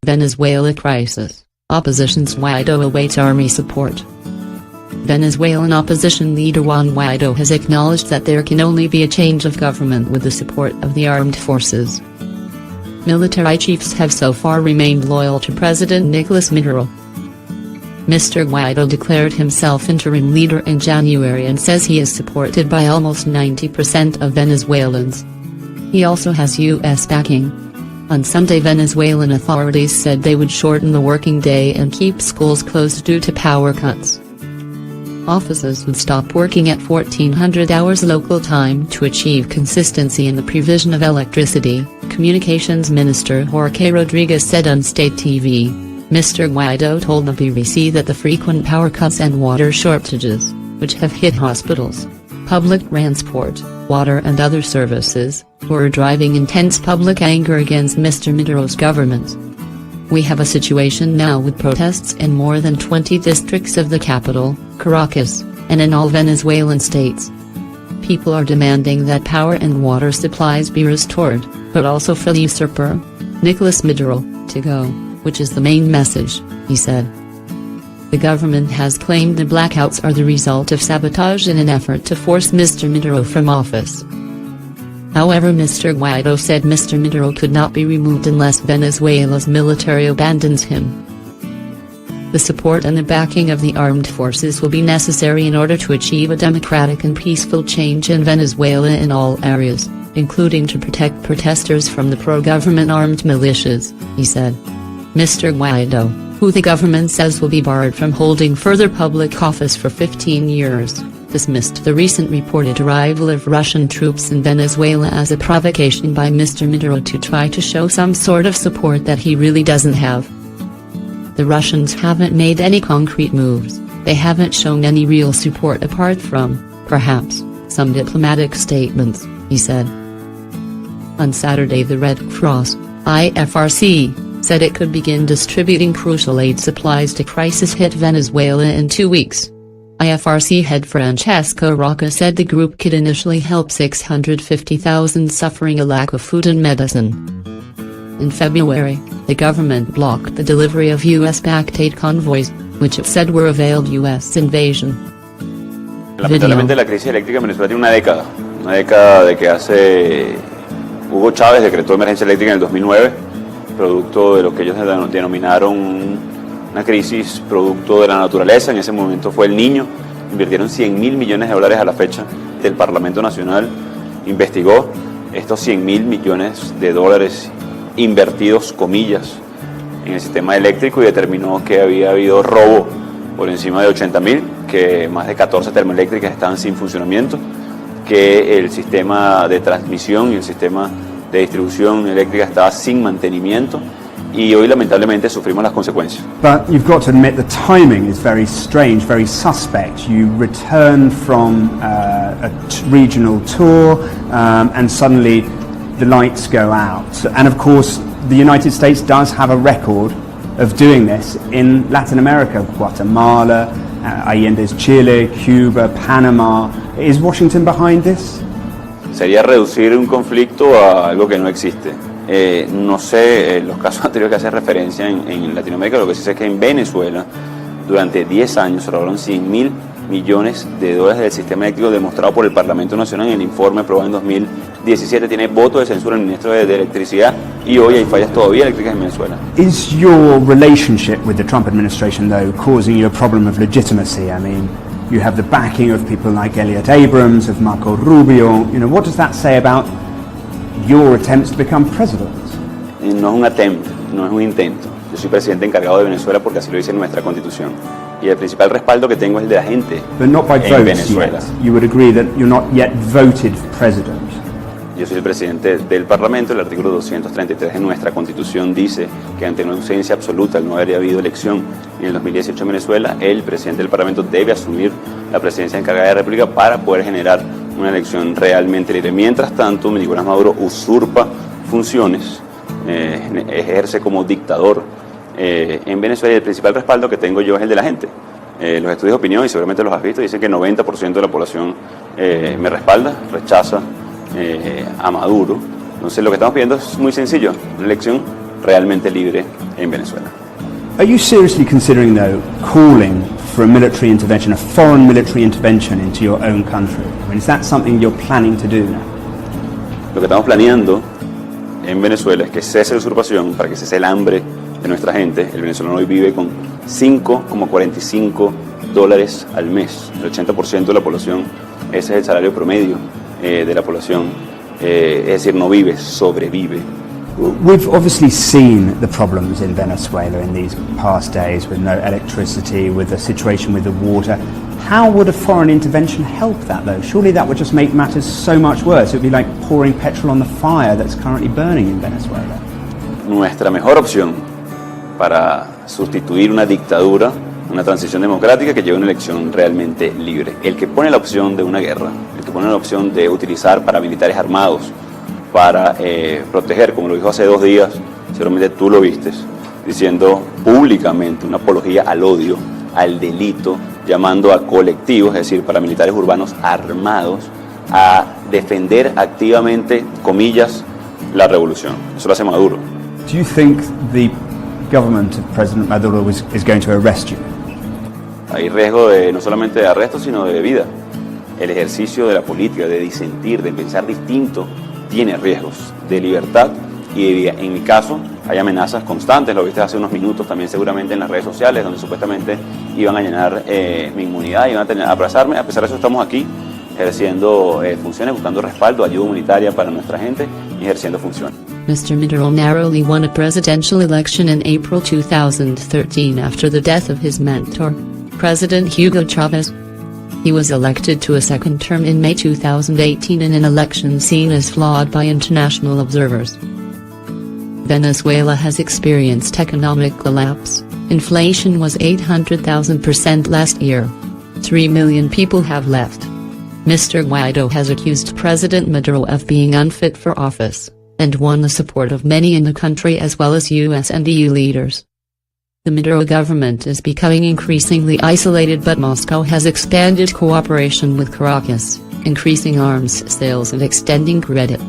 Venezuela crisis, opposition's Guaidó awaits army support. Venezuelan opposition leader Juan Guaidó has acknowledged that there can only be a change of government with the support of the armed forces. Military chiefs have so far remained loyal to President Nicolas Maduro. Mr. Guaidó declared himself interim leader in January and says he is supported by almost 90% of Venezuelans. He also has U.S. backing. On Sunday, Venezuelan authorities said they would shorten the working day and keep schools closed due to power cuts. Offices would stop working at 1400 hours local time to achieve consistency in the provision of electricity, Communications Minister Jorge Rodriguez said on state TV. Mr. Guaidó told the BBC that the frequent power cuts and water shortages, which have hit hospitals, public transport, water and other services, were driving intense public anger against Mr. Maduro's government. We have a situation now with protests in more than 20 districts of the capital, Caracas, and in all Venezuelan states. People are demanding that power and water supplies be restored, but also for the usurper, Nicolas Maduro, to go, which is the main message, he said. The government has claimed the blackouts are the result of sabotage in an effort to force Mr. Maduro from office. However, Mr. Guaidó said Mr. Maduro could not be removed unless Venezuela's military abandons him. The support and the backing of the armed forces will be necessary in order to achieve a democratic and peaceful change in Venezuela in all areas, including to protect protesters from the pro-government armed militias, he said. Mr. Guaidó, who the government says will be barred from holding further public office for 15 years, dismissed the recent reported arrival of Russian troops in Venezuela as a provocation by Mr. Maduro to try to show some sort of support that he really doesn't have. The Russians haven't made any concrete moves, they haven't shown any real support apart from, perhaps, some diplomatic statements, he said. On Saturday, the Red Cross, IFRC, said it could begin distributing crucial aid supplies to crisis-hit Venezuela in 2 weeks. IFRC head Francesco Rocca said the group could initially help 650,000 suffering a lack of food and medicine. In February, the government blocked the delivery of U.S.-backed aid convoys, which it said were a veiled U.S. invasion. Lamentablemente la crisis eléctrica en Venezuela tiene una década de que Hugo Chávez decretó emergencia eléctrica en el 2009, producto de lo que ellos denominaron una crisis producto de la naturaleza. En ese momento fue el Niño. Invirtieron $100.000 millones a la fecha. El Parlamento Nacional investigó estos $100.000 millones invertidos, comillas, en el sistema eléctrico y determinó que había habido robo por encima de 80.000, que más de 14 termoeléctricas estaban sin funcionamiento, que el sistema de transmisión y el sistema de distribución eléctrica estaba sin mantenimiento. Y hoy lamentablemente sufrimos las consecuencias. But you've got to admit the timing is very strange, very suspect. You return from a regional tour and suddenly the lights go out. And of course the United States does have a record of doing this in Latin America, Guatemala, Allende's Chile, Cuba, Panama. Is Washington behind this? Sería reducir un conflicto a algo que no existe. No sé los casos anteriores que hacen referencia en Latinoamérica, lo que sí sé es que en Venezuela durante 10 años se robaron $100.000 millones del sistema eléctrico demostrado por el Parlamento Nacional en el informe aprobado en 2017. Tiene voto de censura el ministro de Electricidad y hoy hay fallas todavía eléctricas en Venezuela. Is your relationship with the Trump administration though causing you a problem of legitimacy? I mean, you have the backing of people like Elliot Abrams, of Marco Rubio. You know, what does that say about your attempts to become president? No es un attempt, no es un intento. Yo soy presidente encargado de Venezuela porque así lo dice nuestra Constitución. Y el principal respaldo que tengo es el de la gente en Venezuela. You would agree that you're not yet voted president. Yo soy el presidente del Parlamento. El artículo 233 de nuestra Constitución dice que ante una ausencia absoluta, al no haber habido elección en el 2018 en Venezuela, el presidente del Parlamento debe asumir la presidencia encargada de la República para poder generar una elección realmente libre. Mientras tanto, Nicolás Maduro usurpa funciones, ejerce como dictador en Venezuela, y el principal respaldo que tengo yo es el de la gente. Los estudios de opinión, y seguramente los has visto, dicen que el 90% de la población me respalda, rechaza a Maduro. Entonces lo que estamos pidiendo es muy sencillo, una elección realmente libre en Venezuela. Are you seriously considering, though, calling for a military intervention, a foreign military intervention into your own country? I mean, is that something you're planning to do now? Lo que estamos planeando en Venezuela es que cese la usurpación para que cese el hambre de nuestra gente. El venezolano hoy vive con $5,45 al mes. El 80% de la población, ese es el salario promedio de la población. Es decir, no vive, sobrevive. We've obviously seen the problems in Venezuela in these past days with no electricity, with the situation with the water. How would a foreign intervention help that, though? Surely that would just make matters so much worse. It would be like pouring petrol on the fire that's currently burning in Venezuela. Nuestra mejor opción para sustituir una dictadura, una transición democrática que lleve una elección realmente libre. El que pone la opción de una guerra, el que pone la opción de utilizar paramilitares armados para proteger, como lo dijo hace 2 días, seguramente tú lo vistes, diciendo públicamente una apología al odio, al delito, llamando a colectivos, es decir, paramilitares urbanos armados, a defender activamente, comillas, la revolución. Eso lo hace Maduro. Do you think the government of President Maduro is going to arrest you? Hay riesgo de no solamente de arresto, sino de vida. El ejercicio de la política, de disentir, de pensar distinto, tiene riesgos de libertad y de vida. En mi caso, hay amenazas constantes, lo viste hace unos minutos también seguramente en las redes sociales, donde supuestamente iban a llenar mi inmunidad, iban a aplazarme. A pesar de eso estamos aquí, ejerciendo funciones, buscando respaldo, ayuda humanitaria para nuestra gente y ejerciendo funciones. Mr. Maduro narrowly won a presidential election in April 2013 after the death of his mentor, President Hugo Chavez. He was elected to a second term in May 2018 in an election seen as flawed by international observers. Venezuela has experienced economic collapse. Inflation was 800,000% last year. 3 million people have left. Mr. Guaidó has accused President Maduro of being unfit for office, and won the support of many in the country as well as US and EU leaders. The Maduro government is becoming increasingly isolated, but Moscow has expanded cooperation with Caracas, increasing arms sales and extending credit.